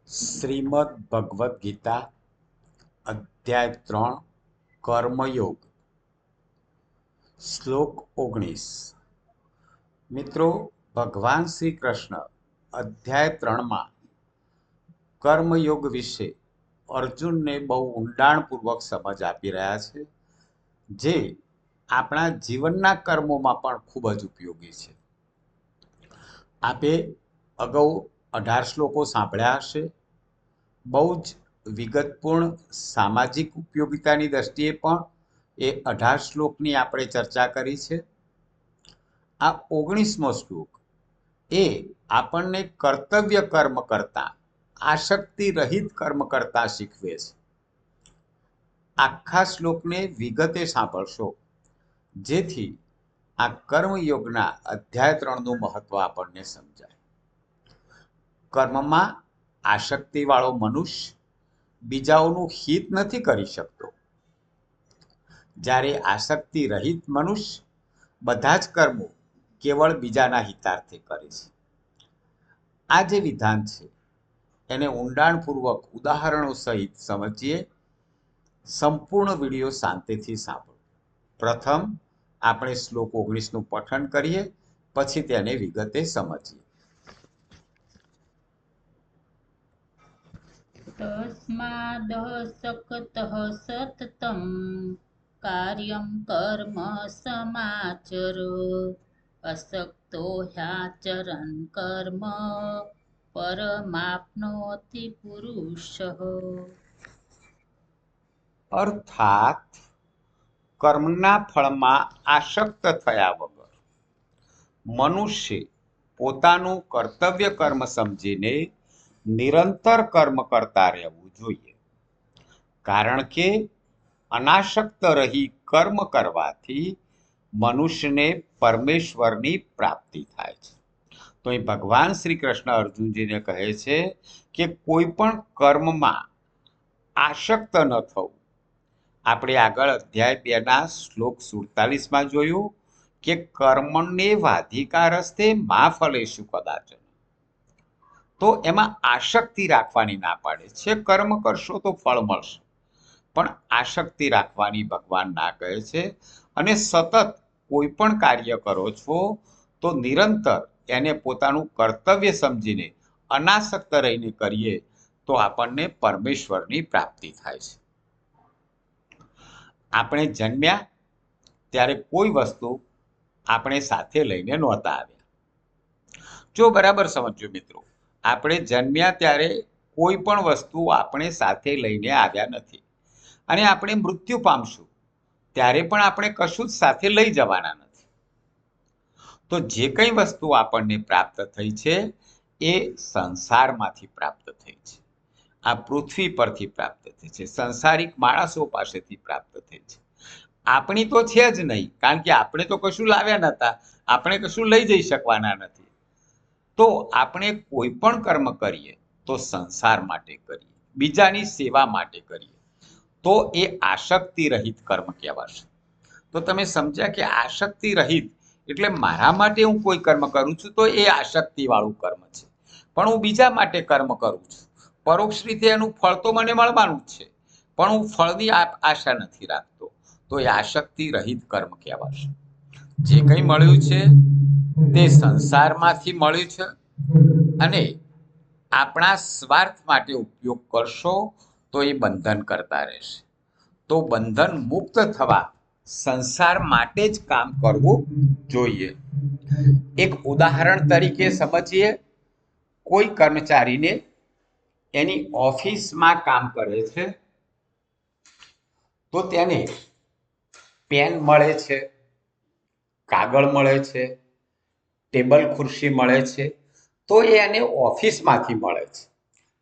શ્રીમદ ભગવદ્ ગીતા અધ્યાય 3 કર્મયોગ શ્લોક 19। મિત્રો, ભગવાન શ્રી કૃષ્ણ અધ્યાય 3માં કર્મયોગ વિશે અર્જુનને બહુ ઊંડાણપૂર્વક સમજ આપી રહ્યા છે, જે આપણા જીવનના કર્મોમાં પણ ખૂબ જ ઉપયોગી છે। આપે અગાઉ 18 શ્લોકો સાંભળ્યા હશે। બહુ જ વિગતપૂર્ણ સામાજિક ઉપયોગિતાની દ્રષ્ટિએ પણ એ 18 શ્લોકની આપણે ચર્ચા કરી છે। આ 19મો શ્લોક એ આપણને કર્તવ્ય કર્મ કરતા, આસક્તિ રહિત કર્મ કરતા શીખવે છે। આખા શ્લોકને વિગતે સાંભળશો, જેથી આ કર્મયોગના અધ્યાય 3નું મહત્વ આપણને સમજાય। કર્મમાં આસક્તિવાળો મનુષ્ય બીજાઓનું હિત નથી કરી શકતો, જ્યારે આસક્તિ રહિત મનુષ્ય બધા જ કર્મો કેવળ બીજાના હિતાર્થે કરે છે। આ જે વિધાન છે એને ઊંડાણપૂર્વક ઉદાહરણો સહિત સમજીએ। સંપૂર્ણ વિડીયો શાંતિથી સાંભળો। પ્રથમ આપણે શ્લોક 19નું પઠન કરીએ, પછી તેને વિગતે સમજીએ। તસ્માદસક્તઃ સતતં કાર્યં કર્મ સમાચર અસક્તો હ્યાચરन् કર્મ પરમાપ્નોતિ પુરુષઃ। અર્થાત કર્મના ફળમાં આસક્ત થયા વગર મનુષ્ય પોતાનું કર્તવ્ય કર્મ સમજીને નિરંતર કર્મ કરતા રહેવું જોઈએ, કારણ કે અનાસક્ત રહી કર્મ કરવાથી મનુષ્યને પરમેશ્વરની પ્રાપ્તિ થાય છે। તો અહીં ભગવાન શ્રી કૃષ્ણ અર્જુનજીને કહે છે કે કોઈ પણ કર્મમાં આસક્ત ન થવું। આપણે આગળ અધ્યાય 2ના શ્લોક 47માં જોયું કે કર્મને વાધિકારસ્તે મા ફલેષુ કદાચન, તો એમાં આસક્તિ રાખવાની ના પાડે છે। કર્મ કરશો તો ફળ મળશે, પણ આસક્તિ રાખવાની ભગવાન ના કહે છે। અને સતત કોઈ પણ કાર્ય કરો છો તો નિરંતર એને પોતાનું કર્તવ્ય સમજીને અનાસક્ત રહીને કરીએ તો આપણને પરમેશ્વરની પ્રાપ્તિ થાય છે। આપણે જન્મ્યા ત્યારે કોઈ વસ્તુ આપણે સાથે લઈને નહોતા આવ્યા। જો બરાબર સમજો મિત્રો, આપણે જન્મ્યા ત્યારે કોઈ પણ વસ્તુ આપણે સાથે લઈને આવ્યા નથી, અને આપણે મૃત્યુ પામશું ત્યારે પણ આપણે કશું જ સાથે લઈ જવાના નથી। તો જે કંઈ વસ્તુ આપણને પ્રાપ્ત થઈ છે એ સંસારમાંથી પ્રાપ્ત થઈ છે, આ પૃથ્વી પરથી પ્રાપ્ત થઈ છે, સંસારિક માણસો પાસેથી પ્રાપ્ત થઈ છે। આપણી તો છે જ નહીં, કારણ કે આપણે તો કશું લાવ્યા નહોતા, આપણે કશું લઈ જઈ શકવાના નથી। તો આપણે કોઈ પણ કર્મ કરીએ તો સંસાર માટે કરીએ, બીજાની સેવા માટે કરીએ, તો એ આસક્તિ રહિત કર્મ કહેવાશે। તો તમે સમજ્યા કે આસક્તિ રહિત એટલે મારા માટે હું કોઈ કર્મ કરું છું તો એ આસક્તિવાળું કર્મ છે, પણ હું બીજા માટે કર્મ કરું છું, પરોક્ષ રીતે એનું ફળ તો મને મળવાનું જ છે, પણ હું ફળની આશા નથી રાખતો, તો એ આસક્તિ રહિત કર્મ કહેવાશે। જે કંઈ મળ્યું છે તે સંસારમાંથી મળ્યું છે, અને આપણા સ્વાર્થ માટે ઉપયોગ કરશો તો એ બંધન કરતા રહેશે। તો બંધન મુક્ત થવા સંસાર માટે જ કામ કરવું જોઈએ। એક ઉદાહરણ તરીકે સમજીએ। કોઈ કર્મચારીને એની ઓફિસમાં કામ કરે છે તો તેને પેન મળે છે, કાગળ મળે છે, ટેબલ ખુરશી મળે છે, તો એ એને ઓફિસમાંથી મળે છે।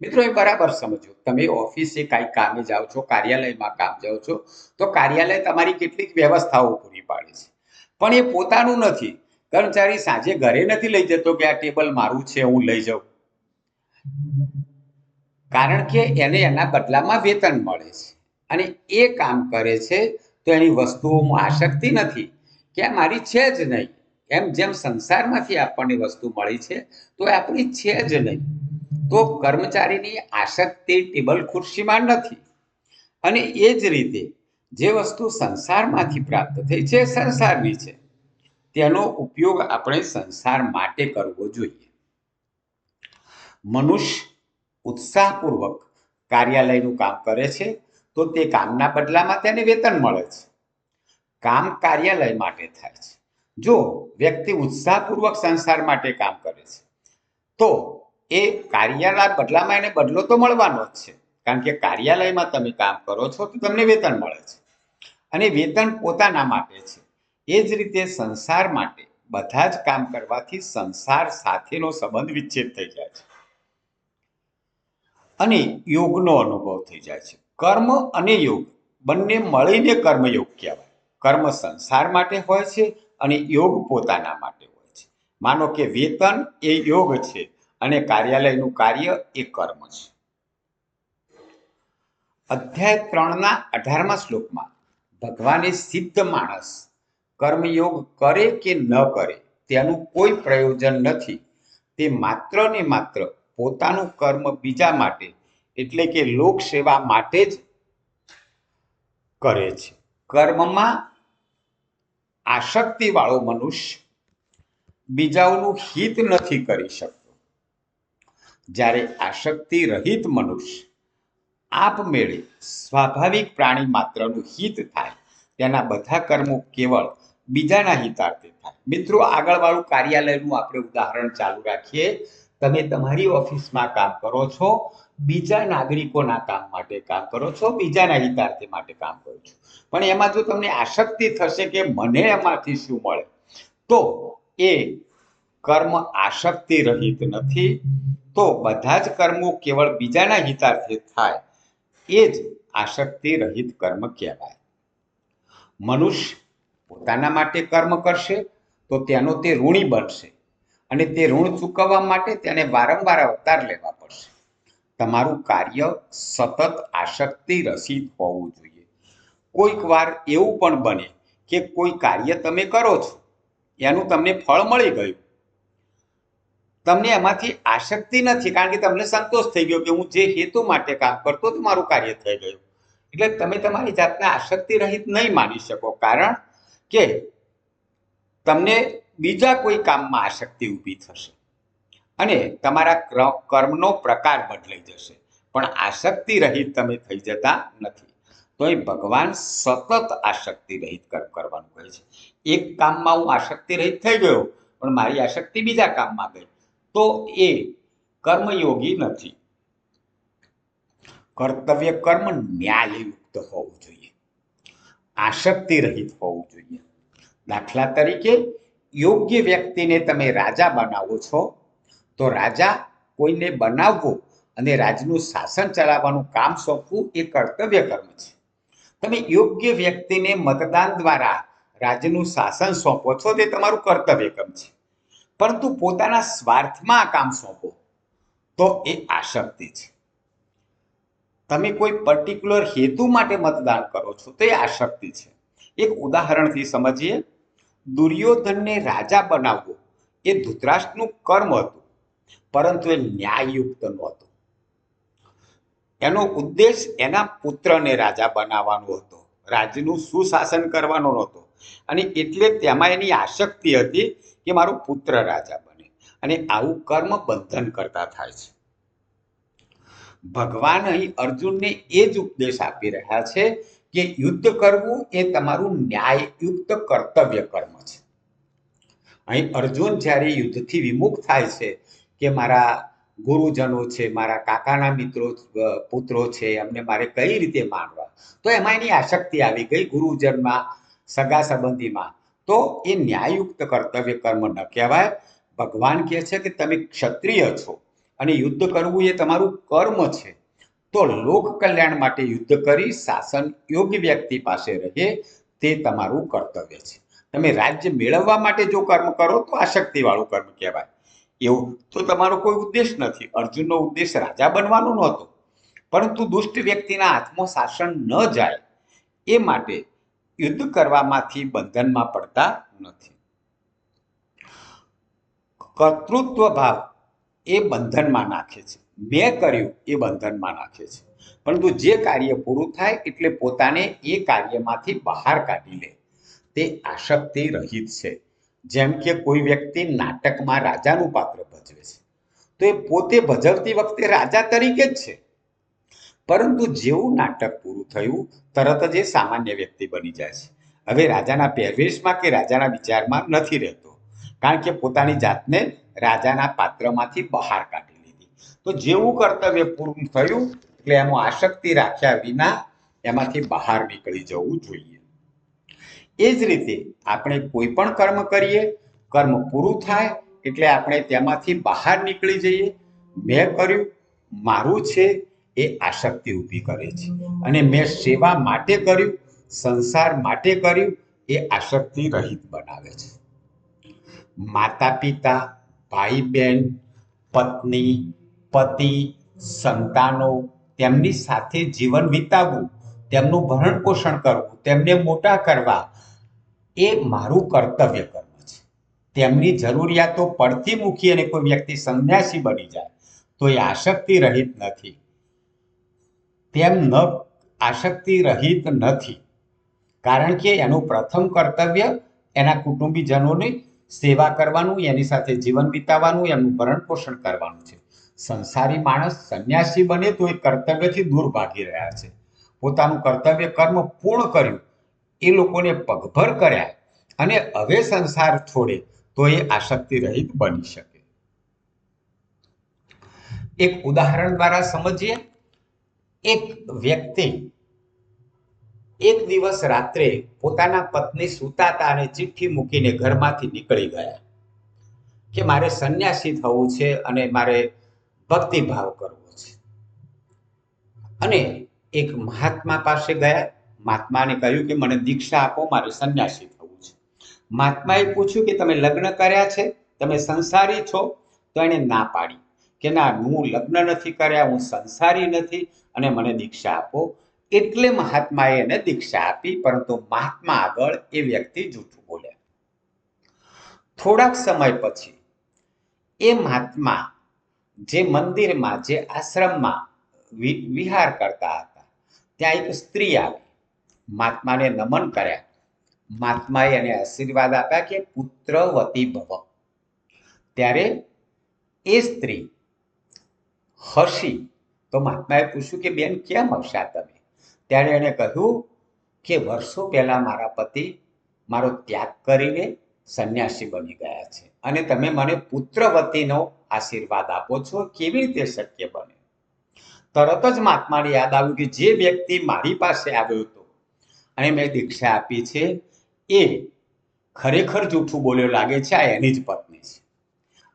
મિત્રો, એ બરાબર સમજો। તમે ઓફિસે કાંઈ કામે જાઓ છો, કાર્યાલયમાં કામ જાઓ છો, તો કાર્યાલય તમારી કેટલીક વ્યવસ્થાઓ પૂરી પાડે છે, પણ એ પોતાનું નથી। કર્મચારી સાંજે ઘરે નથી લઈ જતો કે આ ટેબલ મારું છે, હું લઈ જાઉં, કારણ કે એને એના બદલામાં વેતન મળે છે, અને એ કામ કરે છે તો એની વસ્તુઓમાં આસક્તિ નથી કે આ મારી છે જ નહીં। એમ જેમ સંસારમાંથી આપણને વસ્તુ મળી છે તો એ આપણી છે જ નહીં, તો કર્મચારીની આસક્તિ ટેબલ ખુરશીમાં નથી. અને એ જ રીતે જે વસ્તુ સંસારમાંથી પ્રાપ્ત થઈ છે એ સંસારની છે, તેનો ઉપયોગ આપણે સંસાર માટે કરવો જોઈએ. મનુષ્ય ઉત્સાહપૂર્વક કાર્યાલયનું કામ કરે છે તો તે કામના બદલામાં તેને વેતન મળે છે. કામ કાર્યાલય માટે થાય છે. જો વ્યક્તિ ઉત્સાહપૂર્વક સંસાર માટે કામ કરે છે તો એ કાર્યના બદલામાં એને બદલો તો મળવાનો જ છે, કારણ કે કાર્યાલયમાં તમે કામ કરો છો તો તમને વેતન મળે છે અને વેતન પોતાના માટે છે. એ જ રીતે સંસાર માટે બધા જ કામ કરવાથી સંસાર સાથેનો સંબંધ વિચ્છેદ થઈ જાય છે અને યોગનો અનુભવ થઈ જાય છે. કર્મ અને યોગ બંને મળીને કર્મયોગ કહેવાય. કર્મ સંસાર માટે હોય છે અને યોગ પોતાના માટે હોય છે. માનો કે વેતન એ યોગ છે અને કાર્યાલયનું કાર્ય એ કર્મ છે. અધ્યાય 3ના 18મા શ્લોકમાં ભગવાને સિદ્ધ માણસ કર્મયોગ કરે કે ન કરે તેનું કોઈ પ્રયોજન નથી, તે માત્ર ને માત્ર પોતાનું કર્મ બીજા માટે એટલે કે લોક સેવા માટે જ કરે છે. કર્મમાં આસક્તિવાળો મનુષ્ય બીજાઓનું હિત નથી કરી શકતો, જ્યારે આસક્તિ રહિત મનુષ્ય આપમેળે સ્વાભાવિક પ્રાણી માત્રનું હિત થાય, તેના બધા કર્મો કેવળ બીજાના હિતાર્થે થાય. મિત્રો, આગળવાળું કાર્યાલયનું આપણે ઉદાહરણ ચાલુ રાખીએ. તમે તમારી ઓફિસમાં કામ કરો છો, બીજા નાગરિકોના કામ માટે કામ કરો છો, બીજાના હિતાર્થે માટે કામ કરો છો, પણ એમાં જો તમને આસક્તિ થશે કે મને એમાંથી શું મળે, તો એ કર્મ આસક્તિ રહિત નથી. તો બધા જ કર્મો કેવળ બીજાના હિતાર્થે થાય એ જ આસક્તિ રહિત કર્મ કહેવાય. મનુષ્ય પોતાના માટે કર્મ કરશે તો તેનો તે ઋણી બનશે અને તે ઋણ ચૂકવવા માટે તેને વારંવાર અવતાર લેવા પડશે. તમારું કાર્ય સતત આસક્તિ રહિત હોવું જોઈએ. કોઈક વાર એવું પણ બને કે કોઈ કાર્ય તમે કરો છો, એનું તમને ફળ મળી ગયું, તમને એમાંથી આસક્તિ નથી, કારણ કે તમને સંતોષ થઈ ગયો કે હું જે હેતુ માટે કામ કરતો તો મારું કાર્ય થઈ ગયું. એટલે તમે તમારી જાતને આસક્તિ રહિત નહીં માની શકો, કારણ કે તમને બીજા કોઈ કામમાં આસક્તિ ઊભી થશે અને તમારા કર્મનો પ્રકાર બદલાઈ જશે, પણ આસક્તિ રહિત તમે થઈ જતા નથી. તો એ ભગવાન સતત આસક્તિ રહિત કર્મ કરવાનું કહે છે. એક કામમાં હું આસક્તિ રહિત થઈ ગયો પણ મારી આસક્તિ બીજા કામમાં ગઈ, તો એ કર્મયોગી નથી. કર્તવ્ય કર્મ ન્યાયયુક્ત હોવું જોઈએ, આસક્તિ રહિત હોવું જોઈએ. દાખલા તરીકે, યોગ્ય વ્યક્તિને તમે રાજા બનાવો છો તો રાજા કોઈને બનાવવું અને રાજનું શાસન ચલાવવાનું કામ સોંપવું એ કર્તવ્ય કર્મ છે. તમે યોગ્ય વ્યક્તિને મતદાન દ્વારા રાજ્યનું શાસન સોંપો છો તે તમારું કર્તવ્ય કર્મ છે, પરંતુ પોતાના સ્વાર્થમાં આ કામ સોંપો તો એ આસક્તિ છે. તમે કોઈ પર્ટિક્યુલર હેતુ માટે મતદાન કરો છો તો એ આસક્તિ છે. એક ઉદાહરણથી સમજીએ. દુર્યોધનને રાજા બનાવવો એ ધૃતરાષ્ટ્રનું કર્મ હતું, પરંતુ એ ન્યાયયુક્ત નહોતું. એનો ઉદ્દેશ એના પુત્રને રાજા બનાવવાનો હતો, રાજ્યનું સુશાસન કરવાનો નહોતો, અને એટલે તેમાં એની આસક્તિ હતી કે મારો પુત્ર રાજા બને, અને આવું કર્મ બંધન કરતા થાય છે. ભગવાન અહીં અર્જુનને એ જ ઉપદેશ આપી રહ્યા છે કે યુદ્ધ કરવું એ તમારું ન્યાયયુક્ત કર્તવ્ય કર્મ છે. અહીં અર્જુન જ્યારે યુદ્ધથી વિમુખ થાય છે કે મારા ગુરુજનો છે, મારા કાકાના મિત્રો પુત્રો છે, એમને મારે કઈ રીતે માનવા, તો એમાં એની આસક્તિ આવી ગઈ ગુરુજનમાં, સગા સંબંધીમાં, તો એ ન્યાયયુક્ત કર્તવ્ય કર્મ ન કહેવાય. ભગવાન કહે છે કે તમે ક્ષત્રિય છો અને યુદ્ધ કરવું એ તમારું કર્મ છે, તો લોક કલ્યાણ માટે યુદ્ધ કરી શાસન યોગ્ય વ્યક્તિ પાસે રહે તે તમારું કર્તવ્ય છે. તમે રાજ્ય મેળવવા માટે જો કર્મ કરો તો આસક્તિવાળું કર્મ કહેવાય. એવું તો તમારો કોઈ ઉદ્દેશ નથી. અર્જુનનો ઉદ્દેશ રાજા બનવાનો નહોતો, પરંતુ દુષ્ટ વ્યક્તિના હાથમાં શાસન ન જાય એ માટે યુદ્ધ કરવામાંથી બંધનમાં પડતા નથી. કર્તૃત્વ ભાવ એ બંધનમાં નાખે છે. મેં કર્યું એ બંધનમાં નાખે છે. પરંતુ જે કાર્ય પૂરું થાય એટલે પોતાને એ કાર્યમાંથી બહાર કાઢી લે તે આસક્તિ રહિત છે. જેમ કે કોઈ વ્યક્તિ નાટકમાં રાજાનું પાત્ર ભજવે છે તો એ પોતે ભજવતી વખતે રાજા તરીકે જ છે, પરંતુ જેવું નાટક પૂરું થયું તરત જ એ સામાન્ય વ્યક્તિ બની જાય છે. હવે રાજાના પહેરવેશમાં કે રાજાના વિચારમાં નથી રહેતો, કારણ કે પોતાની જાતને રાજાના પાત્રમાંથી બહાર કાઢી લીધી. તો જેવું કર્તવ્ય પૂરું થયું એટલે એમાં આસક્તિ રાખ્યા વિના એમાંથી બહાર નીકળી જવું જોઈએ. એ જ રીતે આપણે કોઈ પણ કર્મ કરીએ, કર્મ પૂરું થાય એટલે આપણે તેમાંથી બહાર નીકળી જઈએ. મેં કર્યું, મારું છે એ આસક્તિ ઊભી કરે છે, અને મેં સેવા માટે કર્યું, સંસાર માટે કર્યું એ આસક્તિ રહિત બનાવે છે. માતા પિતા, ભાઈ બહેન, પત્ની, પતિ, સંતાનો, તેમની સાથે જીવન વિતાવવું, તેમનું ભરણ પોષણ કરવું, તેમને મોટા કરવા એ મારું કર્તવ્ય કર્મ છે. તેમની જરૂરિયાતો પડતી મૂકી અને કોઈ વ્યક્તિ સંન્યાસી બની જાય તો એ આસક્તિ રહિત નથી. તેમ ન આસક્તિ રહિત નથી, કારણ કે એનું પ્રથમ કર્તવ્ય એના કુટુંબીજનોની સેવા કરવાનું, એની સાથે જીવન વિતાવવાનું, એમનું ભરણ પોષણ કરવાનું છે. સંસારી માણસ સંન્યાસી બને તો એ કર્તવ્યથી દૂર ભાગી રહ્યા છે. પોતાનું કર્તવ્ય કર્મ પૂર્ણ કર્યું, એ લોકોને પગભર કર્યા અને હવે સંસાર છોડે તો એ આસક્તિ રહિત બની શકે. એક ઉદાહરણ દ્વારા સમજીએ. એક વ્યક્તિ એક દિવસ રાત્રે પોતાના પત્ની સૂતા હતા અને ચિઠ્ઠી મૂકીને ઘરમાંથી નીકળી ગયા કે મારે સંન્યાસી થવું છે અને મારે ભક્તિભાવ કરવો છે. અને એક મહાત્મા પાસે ગયા. મહાત્માને કહ્યું કે મને દીક્ષા આપો, મારે સંન્યાસી થવું છે. મહાત્માએ પૂછ્યું કે તમે લગ્ન કર્યા છે, તમે સંસારી છો? તો એણે ના પાડી કે ના, હું લગ્ન નથી કર્યા, હું સંસારી નથી અને મને દીક્ષા આપો. એટલે મહાત્માએ એને દીક્ષા આપી, પરંતુ મહાત્મા આગળ એ વ્યક્તિ જૂઠું બોલ્યા. થોડાક સમય પછી એ મહાત્મા જે મંદિરમાં, જે આશ્રમમાં વિહાર કરતા હતા, ત્યાં એક સ્ત્રી આવી. મહાત્માને નમન કર્યા. મહાત્માએ એને આશીર્વાદ આપ્યા કે પુત્રવતી ભવ. ત્યારે એ સ્ત્રી હસી. તો મહાત્માએ પૂછ્યું કે બેન, કેમ હસ્યા તમે? ત્યારે એણે કહ્યું કે વર્ષો પહેલા મારા પતિ મારો ત્યાગ કરીને સંન્યાસી બની ગયા છે અને તમે મને પુત્રવતીનો આશીર્વાદ આપો છો, કેવી રીતે શક્ય બને? તરત જ મહાત્માને યાદ આવ્યું કે જે વ્યક્તિ મારી પાસે આવ્યો હતો અને મેં દીક્ષા આપી છે એ ખરેખર જૂઠું બોલ્યો લાગે છે, આ એની જ પત્ની છે.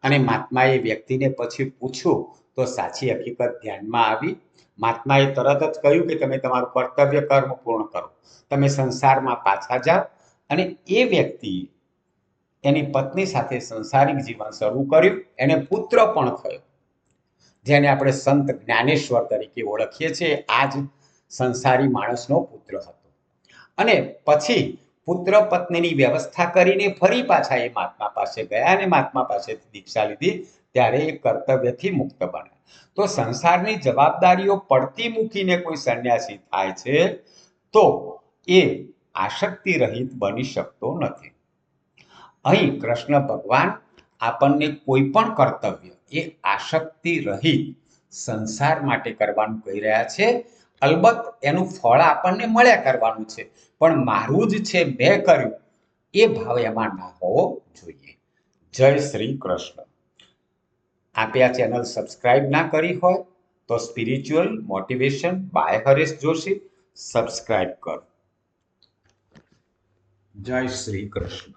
અને મહાત્માએ વ્યક્તિને પછી પૂછ્યું તો સાચી હકીકત ધ્યાનમાં આવી. મહાત્માએ તરત જ કહ્યું કે તમે તમારું કર્તવ્ય કર્મ પૂર્ણ કરો, તમે સંસારમાં પાછા જાઓ. અને એ વ્યક્તિએ એની પત્ની સાથે સંસારિક જીવન શરૂ કર્યું. એને પુત્ર પણ થયો, જેને આપણે સંત જ્ઞાનેશ્વર તરીકે ઓળખીએ છીએ. આ જ સંસારી માણસનો પુત્ર હતો. અને પછી પુત્ર પત્નીની વ્યવસ્થા કરીને ફરી પાછા એ મહાત્મા પાસે ગયા અને મહાત્મા પાસેથી દીક્ષા લીધી. ત્યારે એ કર્તવ્યથી મુક્ત બન્યા. તો સંસારની જવાબદારીઓ પડતી મૂકીને કોઈ સંન્યાસી થાય છે તો એ આસક્તિ રહિત બની શકતો નથી. અહીં કૃષ્ણ ભગવાન આપણને કોઈ પણ કર્તવ્ય એ આસક્તિ રહિત સંસાર માટે કરવાનું કહી રહ્યા છે. અલબત્ત એનું ફળ આપણને મળ્યા કરવાનું છે, પણ મારું જ છે, મેં કર્યું, એ ભાવ એમાં ના હોવો જોઈએ. જય શ્રી કૃષ્ણ. આપે આ ચેનલ સબસ્ક્રાઇબ ના કરી હોય તો spiritual motivation by Haresh Joshi subscribe કરો. જય શ્રી કૃષ્ણ.